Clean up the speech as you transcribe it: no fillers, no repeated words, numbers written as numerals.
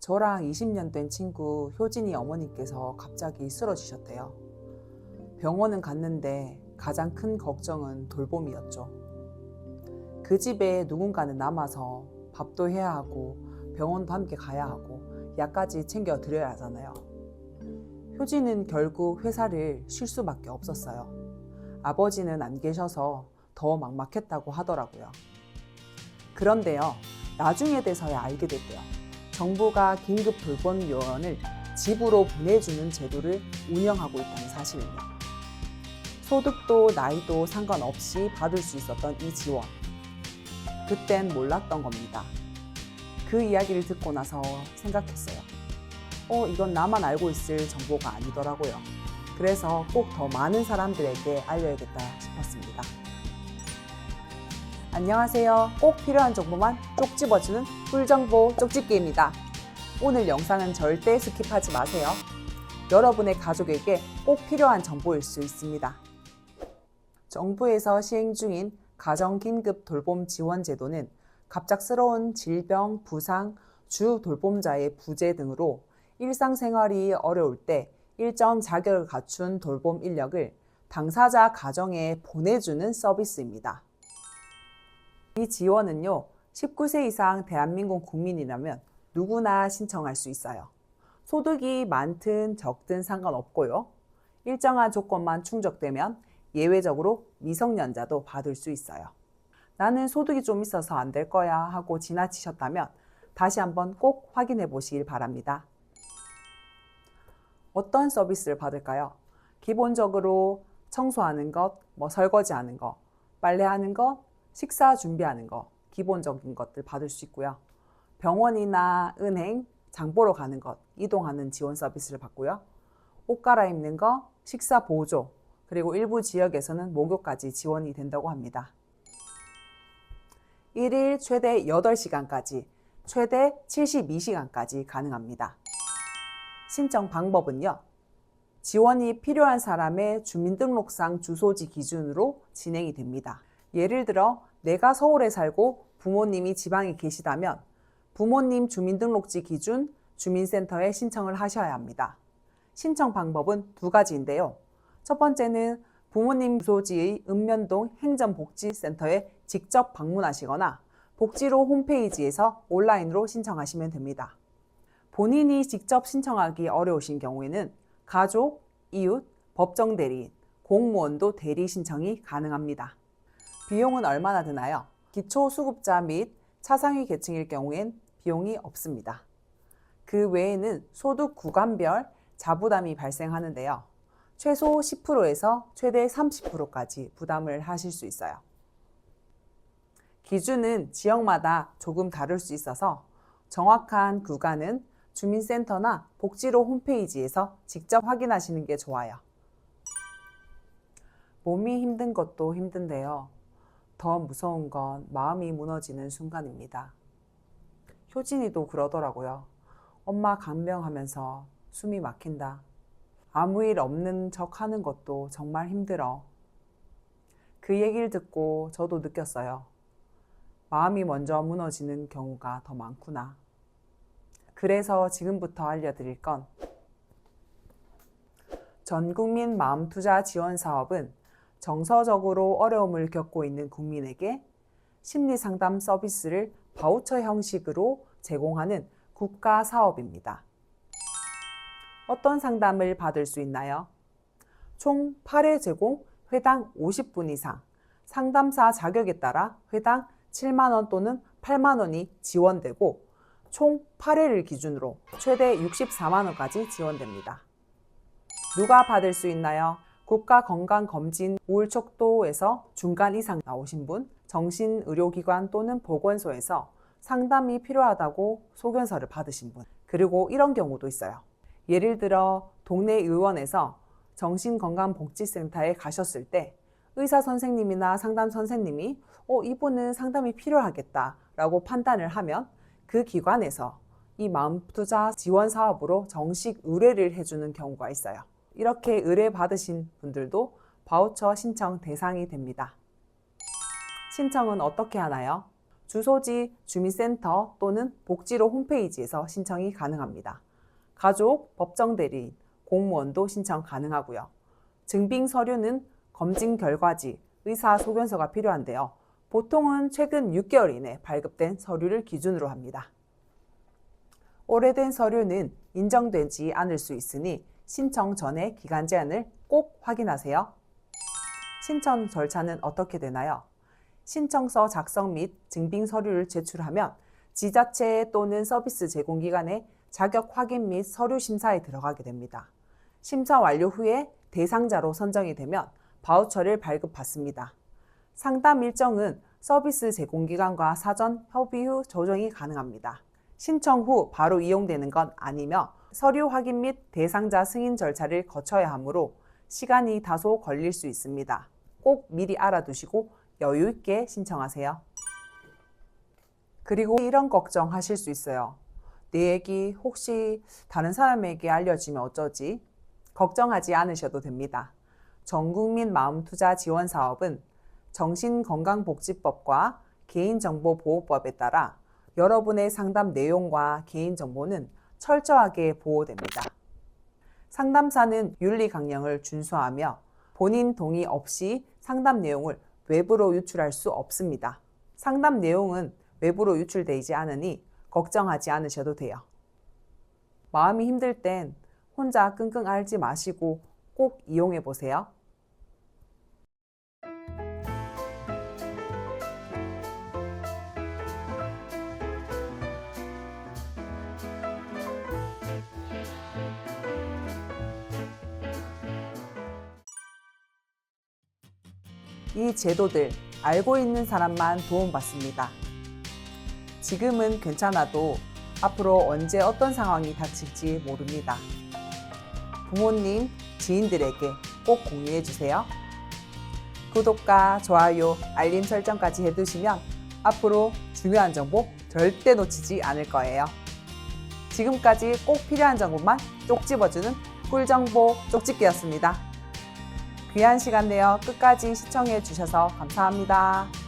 저랑 20년 된 친구 효진이 어머니께서 갑자기 쓰러지셨대요. 병원은 갔는데 가장 큰 걱정은 돌봄이었죠. 그 집에 누군가는 남아서 밥도 해야 하고 병원도 함께 가야 하고 약까지 챙겨 드려야 하잖아요. 효진은 결국 회사를 쉴 수밖에 없었어요. 아버지는 안 계셔서 더 막막했다고 하더라고요. 그런데요, 나중에 돼서야 알게 됐대요. 정부가 긴급 돌봄 요원을 집으로 보내주는 제도를 운영하고 있다는 사실을요. 소득도 나이도 상관없이 받을 수 있었던 이 지원. 그땐 몰랐던 겁니다. 그 이야기를 듣고 나서 생각했어요. 이건 나만 알고 있을 정보가 아니더라고요. 그래서 꼭 더 많은 사람들에게 알려야겠다 싶었습니다. 안녕하세요. 꼭 필요한 정보만 쪽 집어주는 꿀정보 쪽집게입니다. 오늘 영상은 절대 스킵하지 마세요. 여러분의 가족에게 꼭 필요한 정보일 수 있습니다. 정부에서 시행 중인 가정긴급돌봄지원제도는 갑작스러운 질병, 부상, 주 돌봄자의 부재 등으로 일상생활이 어려울 때 일정 자격을 갖춘 돌봄 인력을 당사자 가정에 보내주는 서비스입니다. 이 지원은요, 19세 이상 대한민국 국민이라면 누구나 신청할 수 있어요. 소득이 많든 적든 상관없고요. 일정한 조건만 충족되면 예외적으로 미성년자도 받을 수 있어요. 나는 소득이 좀 있어서 안 될 거야 하고 지나치셨다면 다시 한번 꼭 확인해 보시길 바랍니다. 어떤 서비스를 받을까요? 기본적으로 청소하는 것, 설거지하는 것, 빨래하는 것, 식사 준비하는 것, 기본적인 것들 받을 수 있고요. 병원이나 은행, 장 보러 가는 것, 이동하는 지원 서비스를 받고요. 옷 갈아입는 것, 식사 보조, 그리고 일부 지역에서는 목욕까지 지원이 된다고 합니다. 1일 최대 8시간까지, 최대 72시간까지 가능합니다. 신청 방법은요, 지원이 필요한 사람의 주민등록상 주소지 기준으로 진행이 됩니다. 예를 들어 내가 서울에 살고 부모님이 지방에 계시다면 부모님 주민등록지 기준 주민센터에 신청을 하셔야 합니다. 신청 방법은 두 가지인데요. 첫 번째는 부모님 주소지의 읍면동 행정복지센터에 직접 방문하시거나 복지로 홈페이지에서 온라인으로 신청하시면 됩니다. 본인이 직접 신청하기 어려우신 경우에는 가족, 이웃, 법정대리인, 공무원도 대리 신청이 가능합니다. 비용은 얼마나 드나요? 기초수급자 및 차상위 계층일 경우엔 비용이 없습니다. 그 외에는 소득 구간별 자부담이 발생하는데요. 최소 10%에서 최대 30%까지 부담을 하실 수 있어요. 기준은 지역마다 조금 다를 수 있어서 정확한 구간은 주민센터나 복지로 홈페이지에서 직접 확인하시는 게 좋아요. 몸이 힘든 것도 힘든데요. 더 무서운 건 마음이 무너지는 순간입니다. 효진이도 그러더라고요. 엄마 간병하면서 숨이 막힌다. 아무 일 없는 척 하는 것도 정말 힘들어. 그 얘기를 듣고 저도 느꼈어요. 마음이 먼저 무너지는 경우가 더 많구나. 그래서 지금부터 알려드릴 건 전국민 마음투자 지원 사업은 정서적으로 어려움을 겪고 있는 국민에게 심리상담 서비스를 바우처 형식으로 제공하는 국가 사업입니다. 어떤 상담을 받을 수 있나요? 총 8회 제공, 회당 50분 이상, 상담사 자격에 따라 회당 7만 원 또는 8만 원이 지원되고 총 8회를 기준으로 최대 64만 원까지 지원됩니다. 누가 받을 수 있나요? 국가건강검진 우울척도에서 중간 이상 나오신 분, 정신의료기관 또는 보건소에서 상담이 필요하다고 소견서를 받으신 분, 그리고 이런 경우도 있어요. 예를 들어 동네 의원에서 정신건강복지센터에 가셨을 때 의사 선생님이나 상담 선생님이 이분은 상담이 필요하겠다 라고 판단을 하면 그 기관에서 이 마음투자 지원 사업으로 정식 의뢰를 해주는 경우가 있어요. 이렇게 의뢰 받으신 분들도 바우처 신청 대상이 됩니다. 신청은 어떻게 하나요? 주소지 주민센터 또는 복지로 홈페이지에서 신청이 가능합니다. 가족, 법정대리인, 공무원도 신청 가능하고요. 증빙 서류는 검진 결과지, 의사소견서가 필요한데요. 보통은 최근 6개월 이내 발급된 서류를 기준으로 합니다. 오래된 서류는 인정되지 않을 수 있으니 신청 전에 기간 제한을 꼭 확인하세요. 신청 절차는 어떻게 되나요? 신청서 작성 및 증빙 서류를 제출하면 지자체 또는 서비스 제공기관의 자격 확인 및 서류 심사에 들어가게 됩니다. 심사 완료 후에 대상자로 선정이 되면 바우처를 발급받습니다. 상담 일정은 서비스 제공기관과 사전 협의 후 조정이 가능합니다. 신청 후 바로 이용되는 건 아니며 서류 확인 및 대상자 승인 절차를 거쳐야 하므로 시간이 다소 걸릴 수 있습니다. 꼭 미리 알아두시고 여유 있게 신청하세요. 그리고 이런 걱정하실 수 있어요. 내 얘기 혹시 다른 사람에게 알려지면 어쩌지? 걱정하지 않으셔도 됩니다. 전국민 마음투자 지원 사업은 정신건강복지법과 개인정보보호법에 따라 여러분의 상담 내용과 개인정보는 철저하게 보호됩니다. 상담사는 윤리 강령을 준수하며 본인 동의 없이 상담 내용을 외부로 유출할 수 없습니다. 상담 내용은 외부로 유출되지 않으니 걱정하지 않으셔도 돼요. 마음이 힘들 땐 혼자 끙끙 앓지 마시고 꼭 이용해 보세요. 이 제도들 알고 있는 사람만 도움받습니다. 지금은 괜찮아도 앞으로 언제 어떤 상황이 닥칠지 모릅니다. 부모님, 지인들에게 꼭 공유해 주세요. 구독과 좋아요, 알림 설정까지 해두시면 앞으로 중요한 정보 절대 놓치지 않을 거예요. 지금까지 꼭 필요한 정보만 쪽 집어주는 꿀정보 쪽집기였습니다. 귀한 시간 내어 끝까지 시청해 주셔서 감사합니다.